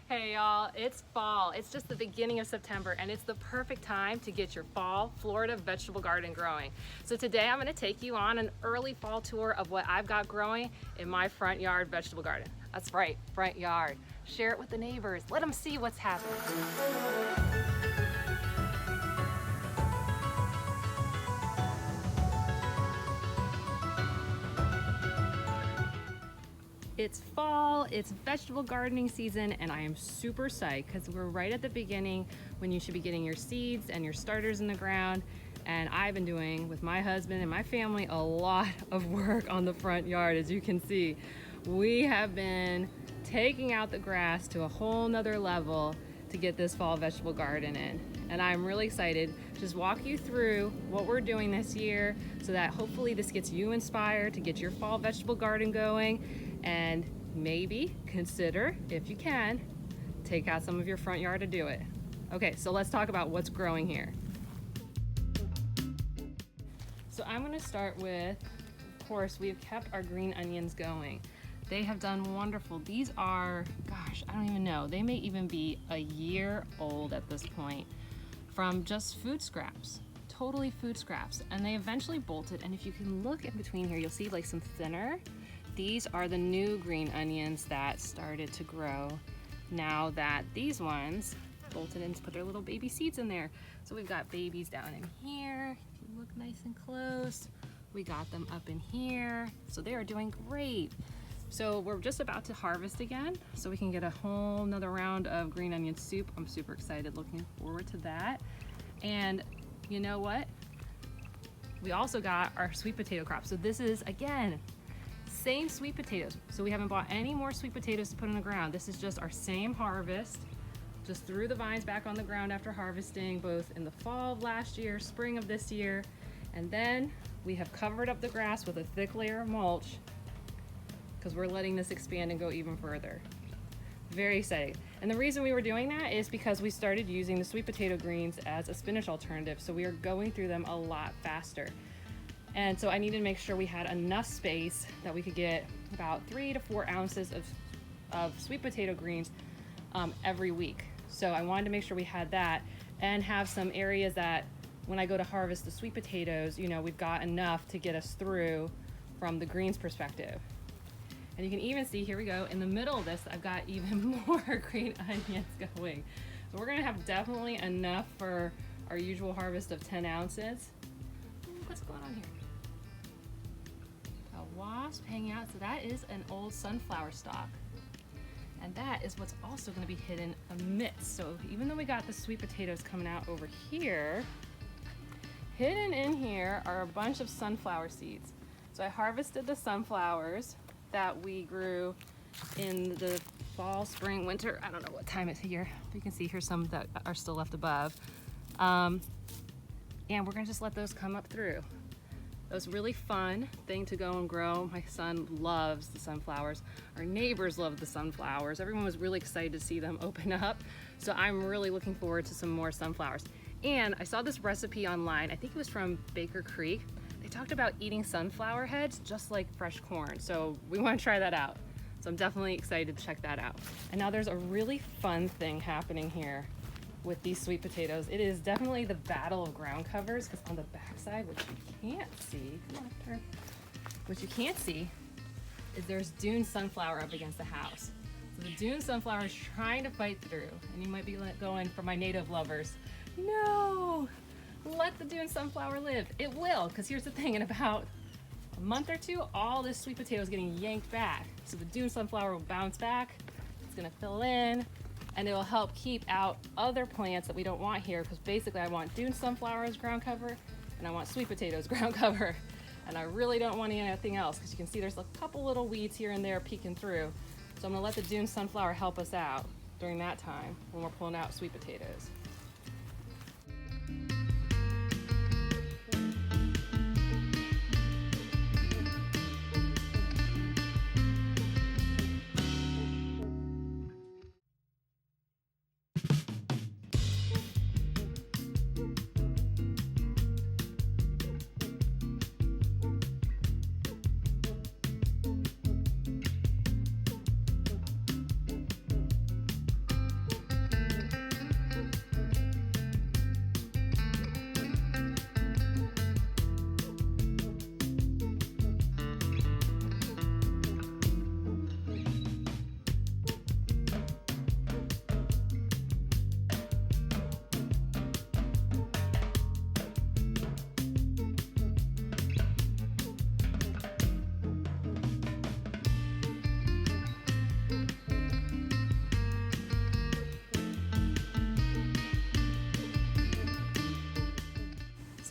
Hey y'all, it's fall. It's just the beginning of September and it's the perfect time to get your fall Florida vegetable garden growing. So today I'm gonna take you on an early fall tour of what I've got growing in my front yard vegetable garden. That's right, front yard. Share it with the neighbors. Let them see what's happening. It's fall, it's vegetable gardening season, and I am super psyched because we're right at the beginning when you should be getting your seeds and your starters in the ground. And I've been doing, with my husband and my family, a lot of work on the front yard. As you can see, we have been taking out the grass to a whole nother level to get this fall vegetable garden in. And I'm really excited to just walk you through what we're doing this year so that hopefully this gets you inspired to get your fall vegetable garden going, and maybe consider, if you can, take out some of your front yard to do it. Okay, so let's talk about what's growing here. So I'm gonna start with, of course, we've kept our green onions going. They have done wonderful. These are, gosh, I don't even know. They may even be a year old at this point from just food scraps, totally food scraps. And they eventually bolted. And if you can look in between here, you'll see like some thinner. These are the new green onions that started to grow now that these ones bolted and put their little baby seeds in there. So we've got babies down in here. If you look nice and close, we got them up in here. So they are doing great. So we're just about to harvest again so we can get a whole nother round of green onion soup. I'm super excited, looking forward to that. And you know what? We also got our sweet potato crop. So this is, again, same sweet potatoes. So we haven't bought any more sweet potatoes to put in the ground. This is just our same harvest. Just threw the vines back on the ground after harvesting, both in the fall of last year, spring of this year. And then we have covered up the grass with a thick layer of mulch because we're letting this expand and go even further. Very exciting. And the reason we were doing that is because we started using the sweet potato greens as a spinach alternative. So we are going through them a lot faster. And so I needed to make sure we had enough space that we could get about 3 to 4 ounces of sweet potato greens every week. So I wanted to make sure we had that and have some areas that when I go to harvest the sweet potatoes, you know, we've got enough to get us through from the greens perspective. And you can even see, here we go, in the middle of this, I've got even more green onions going. So we're gonna have definitely enough for our usual harvest of 10 ounces. What's going on here? A wasp hanging out. So that is an old sunflower stalk. And that is what's also going to be hidden amidst. So even though we got the sweet potatoes coming out over here, hidden in here are a bunch of sunflower seeds. So I harvested the sunflowers that we grew in the fall, spring, winter. I don't know what time it's here. You can see here's some that are still left above. And we're going to just let those come up through. It was a really fun thing to go and grow. My son loves the sunflowers. Our neighbors love the sunflowers. Everyone was really excited to see them open up. So I'm really looking forward to some more sunflowers. And I saw this recipe online. I think it was from Baker Creek. They talked about eating sunflower heads just like fresh corn. So we want to try that out. So I'm definitely excited to check that out. And now there's a really fun thing happening here with these sweet potatoes. It is definitely the battle of ground covers, because on the backside, which you can't see, come on, turn. What you can't see is there's dune sunflower up against the house. So the dune sunflower is trying to fight through, and you might be going for my native lovers. No, let the dune sunflower live. It will, because here's the thing, in about a month or two, all this sweet potato is getting yanked back. So the dune sunflower will bounce back, it's gonna fill in, and it will help keep out other plants that we don't want here, because basically I want dune sunflower as ground cover and I want sweet potatoes ground cover, and I really don't want anything else, because you can see there's a couple little weeds here and there peeking through. So I'm gonna let the dune sunflower help us out during that time when we're pulling out sweet potatoes.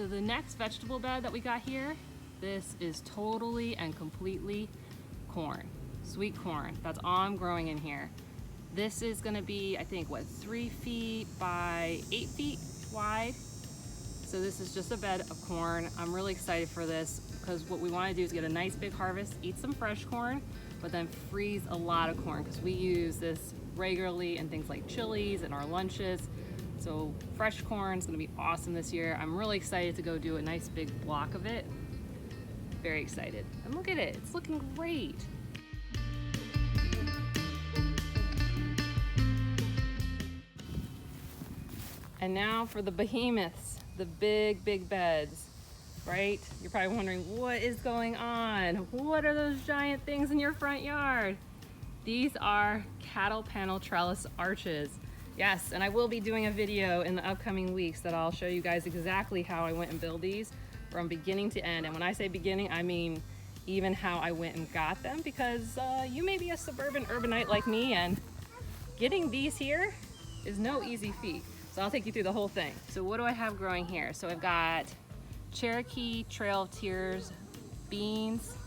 So the next vegetable bed that we got here, this is totally and completely corn, sweet corn. That's all I'm growing in here. This is gonna be, I think, what, 3 feet by 8 feet wide. So this is just a bed of corn. I'm really excited for this because what we wanna do is get a nice big harvest, eat some fresh corn, but then freeze a lot of corn because we use this regularly in things like chilies and our lunches. So fresh corn is gonna be awesome this year. I'm really excited to go do a nice big block of it. Very excited. And look at it, it's looking great. And now for the behemoths, the big, big beds, right? You're probably wondering, what is going on? What are those giant things in your front yard? These are cattle panel trellis arches. Yes, and I will be doing a video in the upcoming weeks that I'll show you guys exactly how I went and built these from beginning to end. And when I say beginning, I mean even how I went and got them, because you may be a suburban urbanite like me, and getting these here is no easy feat. So I'll take you through the whole thing. So what do I have growing here? So I've got Cherokee Trail of Tears beans.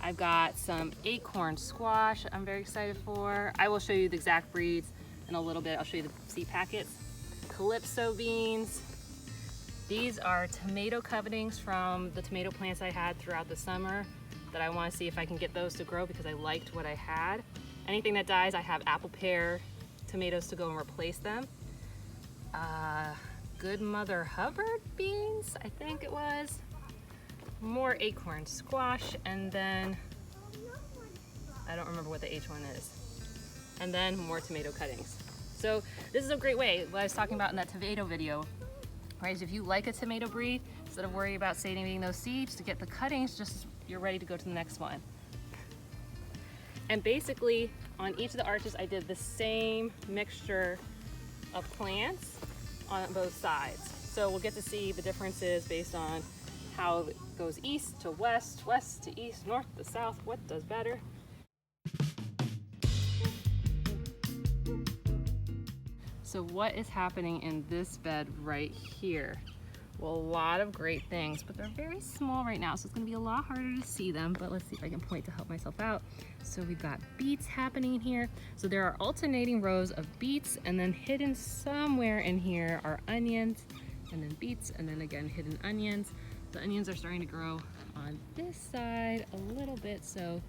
I've got some acorn squash I'm very excited for. I will show you the exact breeds in a little bit. I'll show you the seed packets. Calypso beans. These are tomato cuttings from the tomato plants I had throughout the summer that I want to see if I can get those to grow because I liked what I had. Anything that dies, I have apple pear tomatoes to go and replace them. Good Mother Hubbard beans, I think it was. More acorn squash, and then I don't remember what the H one is. And then more tomato cuttings. So this is a great way, what I was talking about in that tomato video, right? Is if you like a tomato breed, instead of worrying about saving those seeds to get the cuttings, just you're ready to go to the next one. And basically on each of the arches, I did the same mixture of plants on both sides. So we'll get to see the differences based on how it goes east to west, west to east, north to south, what does better. So what is happening in this bed right here? Well, a lot of great things, but they're very small right now, so it's gonna be a lot harder to see them, but let's see if I can point to help myself out. So we've got beets happening here. So there are alternating rows of beets, and then hidden somewhere in here are onions, and then beets, and then again, hidden onions. The onions are starting to grow on this side a little bit, so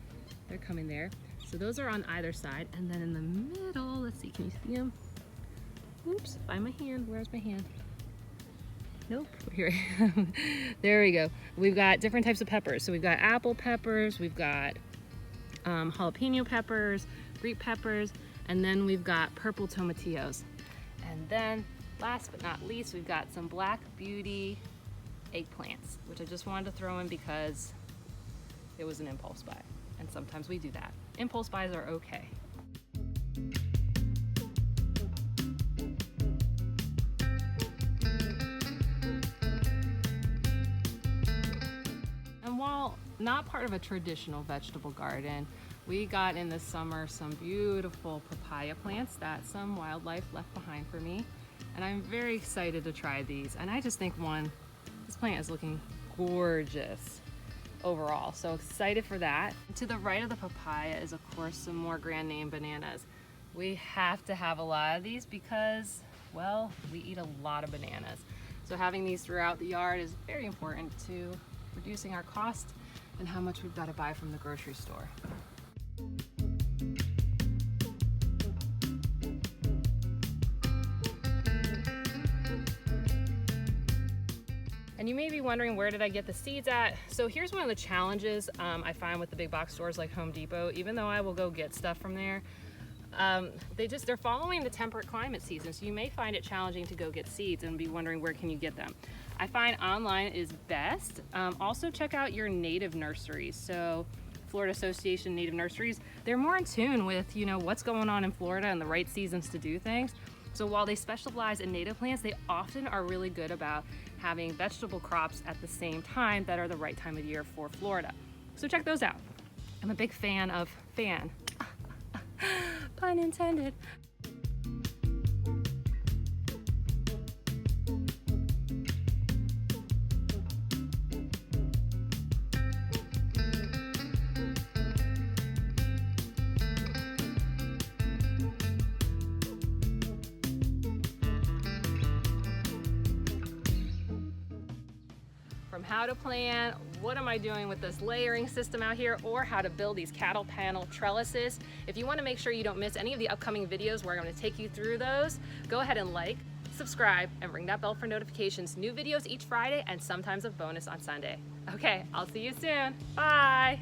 they're coming there. So those are on either side, and then in the middle, let's see, can you see them? Oops, find my hand, where's my hand? Nope, here I am. There we go. We've got different types of peppers. So we've got apple peppers, we've got jalapeno peppers, green peppers, and then we've got purple tomatillos. And then last but not least, we've got some Black Beauty eggplants, which I just wanted to throw in because it was an impulse buy. And sometimes we do that. Impulse buys are okay. While not part of a traditional vegetable garden, we got in this summer some beautiful papaya plants that some wildlife left behind for me. And I'm very excited to try these. And I just think this plant is looking gorgeous overall. So excited for that. To the right of the papaya is of course some more grand name bananas. We have to have a lot of these because, well, we eat a lot of bananas. So having these throughout the yard is very important to reducing our cost and how much we've got to buy from the grocery store. And you may be wondering, where did I get the seeds at? So here's one of the challenges I find with the big box stores like Home Depot. Even though I will go get stuff from there, they're following the temperate climate season, so you may find it challenging to go get seeds and be wondering where can you get them. I find online is best. Also check out your native nurseries. So Florida Association Native Nurseries, they're more in tune with, you know, what's going on in Florida and the right seasons to do things. So while they specialize in native plants, they often are really good about having vegetable crops at the same time that are the right time of year for Florida. So check those out. I'm a big fan of pun intended. how to plant, what am I doing with this layering system out here, or how to build these cattle panel trellises. If you want to make sure you don't miss any of the upcoming videos where I'm going to take you through those, go ahead and like, subscribe, and ring that bell for notifications. New videos each Friday and sometimes a bonus on Sunday. Okay, I'll see you soon. Bye.